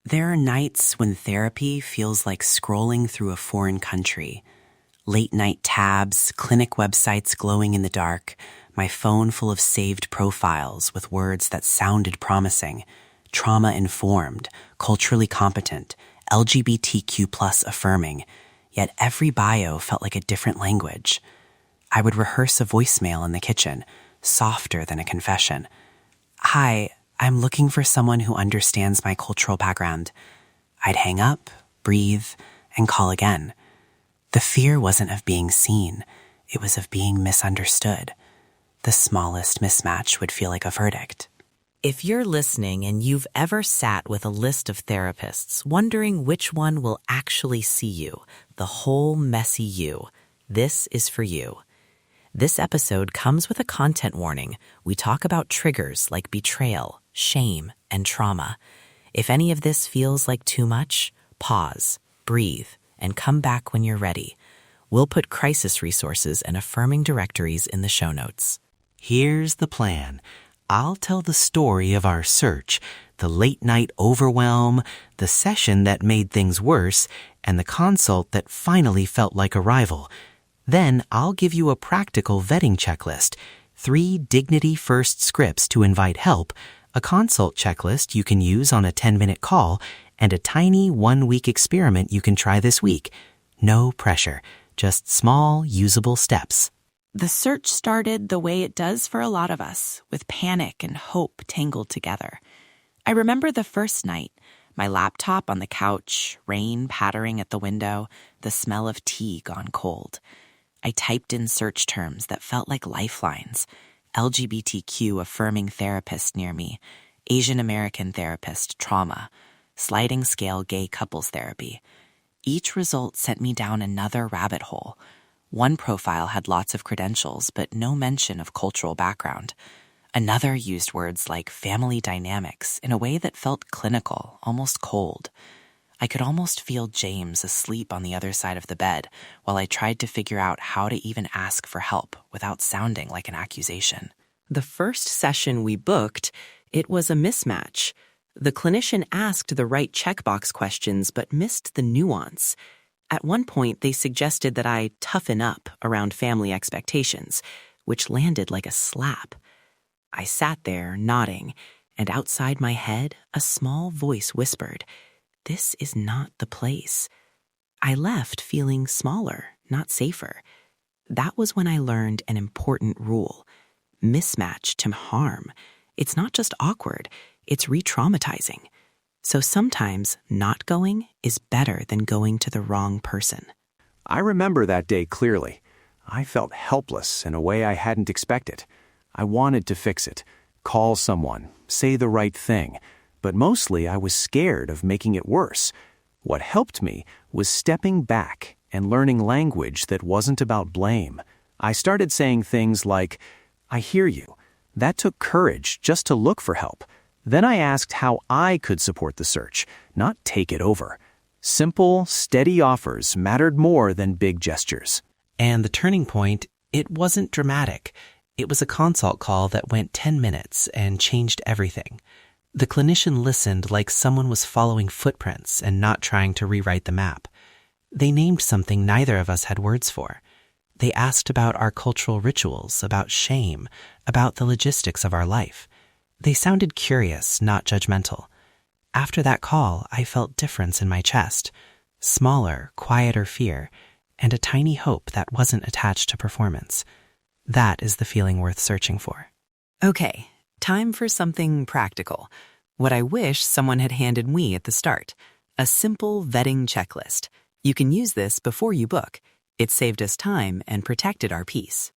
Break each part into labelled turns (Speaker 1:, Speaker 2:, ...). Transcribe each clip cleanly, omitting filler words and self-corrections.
Speaker 1: There are nights when therapy feels like scrolling through a foreign country. Late-night tabs, clinic websites glowing in the dark, my phone full of saved profiles with words that sounded promising, trauma-informed, culturally competent, LGBTQ+ affirming, yet every bio felt like a different language. I would rehearse a voicemail in the kitchen, softer than a confession. "Hi, I'm looking for someone who understands my cultural background." I'd hang up, breathe, and call again. The fear wasn't of being seen, it was of being misunderstood. The smallest mismatch would feel like a verdict.
Speaker 2: If you're listening and you've ever sat with a list of therapists wondering which one will actually see you, the whole messy you, this is for you. This episode comes with a content warning. We talk about triggers like betrayal, shame, and trauma. If any of this feels like too much, pause, breathe, and come back when you're ready. We'll put crisis resources and affirming directories in the show notes.
Speaker 3: Here's the plan. I'll tell the story of our search, the late-night overwhelm, the session that made things worse, and the consult that finally felt like arrival. Then I'll give you a practical vetting checklist, 3 dignity-first scripts to invite help, a consult checklist you can use on a 10-minute call, and a tiny 1-week experiment you can try this week. No pressure, just small, usable steps.
Speaker 4: The search started the way it does for a lot of us, with panic and hope tangled together. I remember the first night, my laptop on the couch, rain pattering at the window, the smell of tea gone cold. I typed in search terms that felt like lifelines. LGBTQ affirming therapist near me, Asian American therapist trauma, sliding scale gay couples therapy. Each result sent me down another rabbit hole. One profile had lots of credentials, but no mention of cultural background. Another used words like family dynamics in a way that felt clinical, almost cold. I could almost feel James asleep on the other side of the bed while I tried to figure out how to even ask for help without sounding like an accusation.
Speaker 2: The first session we booked, it was a mismatch. The clinician asked the right checkbox questions but missed the nuance. At one point, they suggested that I toughen up around family expectations, which landed like a slap. I sat there, nodding, and outside my head, a small voice whispered, "This is not the place." I left feeling smaller, not safer. That was when I learned an important rule. Mismatch to harm. It's not just awkward, it's re-traumatizing. So sometimes not going is better than going to the wrong person.
Speaker 5: I remember that day clearly. I felt helpless in a way I hadn't expected. I wanted to fix it, call someone, say the right thing, but mostly I was scared of making it worse. What helped me was stepping back and learning language that wasn't about blame. I started saying things like, "I hear you." That took courage just to look for help. Then I asked how I could support the search, not take it over. Simple, steady offers mattered more than big gestures.
Speaker 3: And the turning point, it wasn't dramatic. It was a consult call that went 10 minutes and changed everything. The clinician listened like someone was following footprints and not trying to rewrite the map. They named something neither of us had words for. They asked about our cultural rituals, about shame, about the logistics of our life. They sounded curious, not judgmental. After that call, I felt difference in my chest, smaller, quieter fear, and a tiny hope that wasn't attached to performance. That is the feeling worth searching for.
Speaker 2: Okay, time for something practical. What I wish someone had handed me at the start. A simple vetting checklist. You can use this before you book. It saved us time and protected our peace.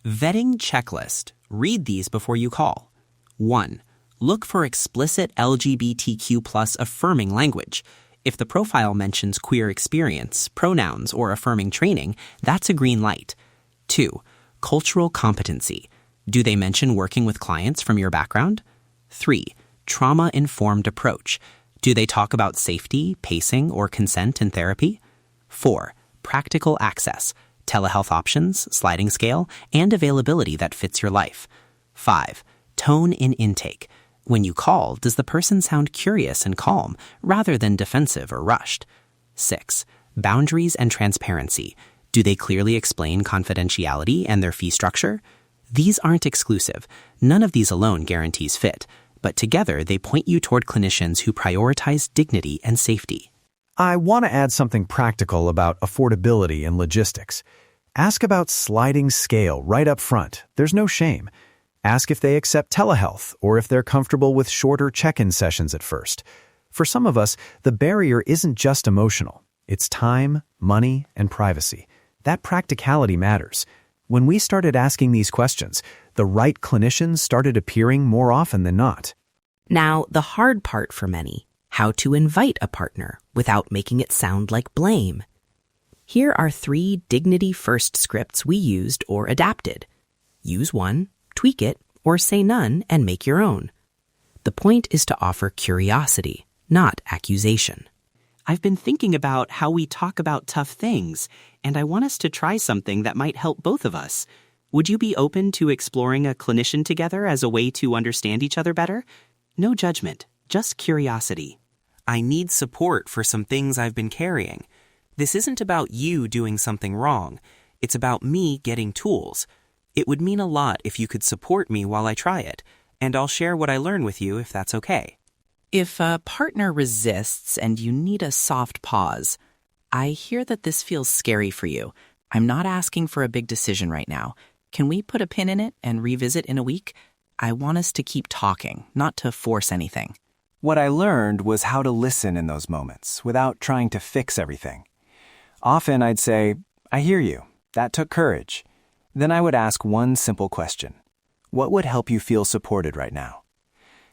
Speaker 6: Vetting checklist. Read these before you call. 1. Look for explicit LGBTQ+ affirming language. If the profile mentions queer experience, pronouns, or affirming training, that's a green light. 2. Cultural competency. Do they mention working with clients from your background? 3. Trauma-informed approach. Do they talk about safety, pacing, or consent in therapy? 4. Practical access. Telehealth options, sliding scale, and availability that fits your life. 5. Tone in intake. When you call, does the person sound curious and calm rather than defensive or rushed? 6. Boundaries and transparency. Do they clearly explain confidentiality and their fee structure? These aren't exclusive. None of these alone guarantees fit, but together they point you toward clinicians who prioritize dignity and safety.
Speaker 5: I want to add something practical about affordability and logistics. Ask about sliding scale right up front. There's no shame. Ask if they accept telehealth or if they're comfortable with shorter check-in sessions at first. For some of us, the barrier isn't just emotional. It's time, money, and privacy. That practicality matters. When we started asking these questions, the right clinicians started appearing more often than not.
Speaker 2: Now, the hard part for many, how to invite a partner without making it sound like blame. Here are 3 dignity-first scripts we used or adapted. Use one, tweak it, or say none and make your own. The point is to offer curiosity, not accusation.
Speaker 6: I've been thinking about how we talk about tough things, and I want us to try something that might help both of us. Would you be open to exploring a clinician together as a way to understand each other better? No judgment, just curiosity. I need support for some things I've been carrying. This isn't about you doing something wrong. It's about me getting tools. It would mean a lot if you could support me while I try it, and I'll share what I learn with you if that's okay.
Speaker 2: If a partner resists and you need a soft pause, I hear that this feels scary for you. I'm not asking for a big decision right now. Can we put a pin in it and revisit in a week? I want us to keep talking, not to force anything.
Speaker 5: What I learned was how to listen in those moments without trying to fix everything. Often I'd say, "I hear you. That took courage." Then I would ask one simple question. What would help you feel supported right now?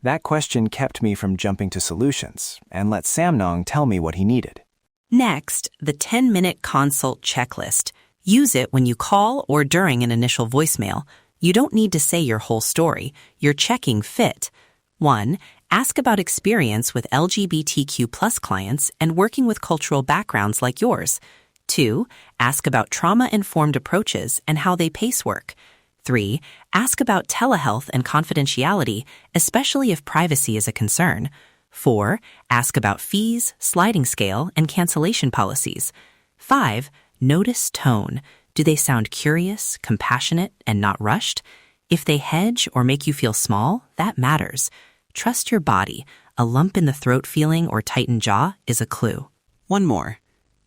Speaker 5: That question kept me from jumping to solutions and let Samnang tell me what he needed.
Speaker 2: Next, the 10-minute consult checklist. Use it when you call or during an initial voicemail. You don't need to say your whole story. You're checking fit. 1. Ask about experience with LGBTQ+ clients and working with cultural backgrounds like yours. 2. Ask about trauma-informed approaches and how they pace work. 3. Ask about telehealth and confidentiality, especially if privacy is a concern. 4. Ask about fees, sliding scale, and cancellation policies. 5. Notice tone. Do they sound curious, compassionate, and not rushed? If they hedge or make you feel small, that matters. Trust your body. A lump in the throat feeling or tightened jaw is a clue.
Speaker 6: One more.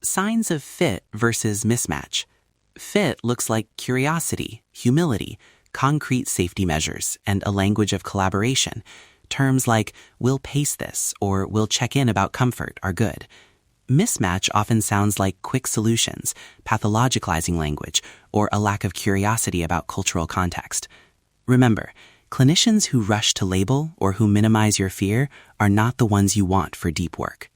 Speaker 6: Signs of fit versus mismatch. Fit looks like curiosity, humility, concrete safety measures, and a language of collaboration. Terms like, "we'll pace this," or "we'll check in about comfort" are good. Mismatch often sounds like quick solutions, pathologicalizing language, or a lack of curiosity about cultural context. Remember, clinicians who rush to label or who minimize your fear are not the ones you want for deep work.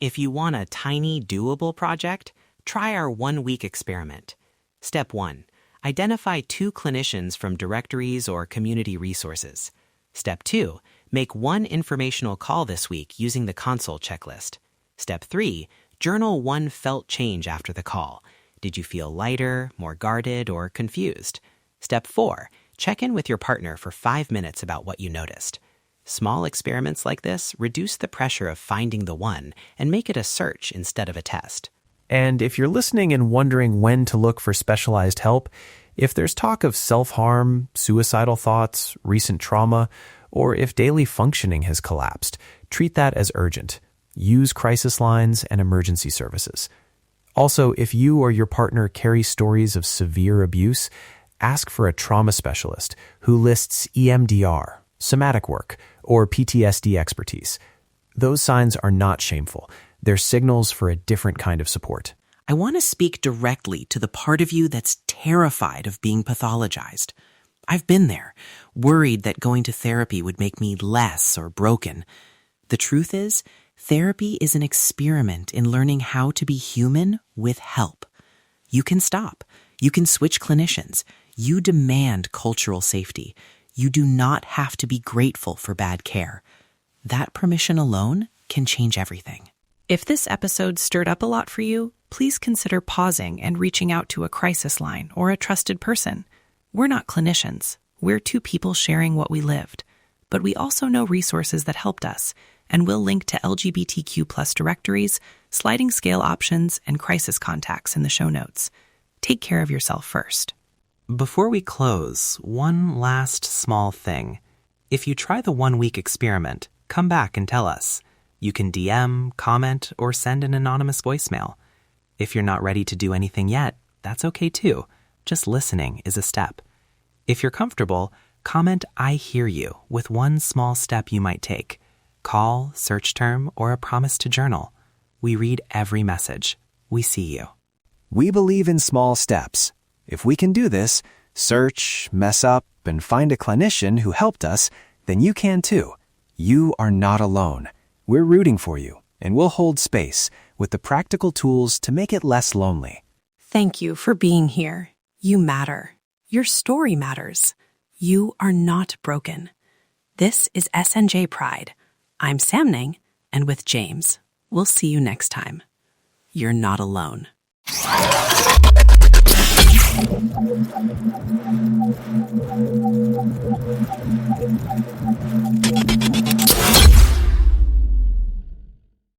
Speaker 6: If you want a tiny, doable project, try our 1-week experiment. Step 1. Identify 2 clinicians from directories or community resources. Step 2. Make 1 informational call this week using the consult checklist. Step 3. Journal 1 felt change after the call. Did you feel lighter, more guarded, or confused? Step 4. Check in with your partner for 5 minutes about what you noticed. Small experiments like this reduce the pressure of finding the one and make it a search instead of a test.
Speaker 5: And if you're listening and wondering when to look for specialized help, if there's talk of self-harm, suicidal thoughts, recent trauma, or if daily functioning has collapsed, treat that as urgent. Use crisis lines and emergency services. Also, if you or your partner carry stories of severe abuse, ask for a trauma specialist who lists EMDR, somatic work, or PTSD expertise. Those signs are not shameful. They're signals for a different kind of support.
Speaker 2: I want to speak directly to the part of you that's terrified of being pathologized. I've been there, worried that going to therapy would make me less or broken. The truth is, therapy is an experiment in learning how to be human with help. You can stop. You can switch clinicians. You demand cultural safety. You do not have to be grateful for bad care. That permission alone can change everything. If this episode stirred up a lot for you, please consider pausing and reaching out to a crisis line or a trusted person. We're not clinicians. We're 2 people sharing what we lived. but we also know resources that helped us, and we'll link to LGBTQ+ directories, sliding scale options, and crisis contacts in the show notes. Take care of yourself first.
Speaker 3: Before we close, one last small thing. If you try the 1-week experiment, come back and tell us. You can DM, comment, or send an anonymous voicemail. If you're not ready to do anything yet, that's okay too. Just listening is a step. If you're comfortable, comment "I hear you" with one small step you might take. Call, search term, or a promise to journal. We read every message. We see you.
Speaker 5: We believe in small steps. If we can do this, search, mess up, and find a clinician who helped us, then you can too. You are not alone. We're rooting for you, and we'll hold space with the practical tools to make it less lonely.
Speaker 1: Thank you for being here. You matter. Your story matters. You are not broken. This is SNJ Pride. I'm Samnang, and with James, we'll see you next time. You're not alone.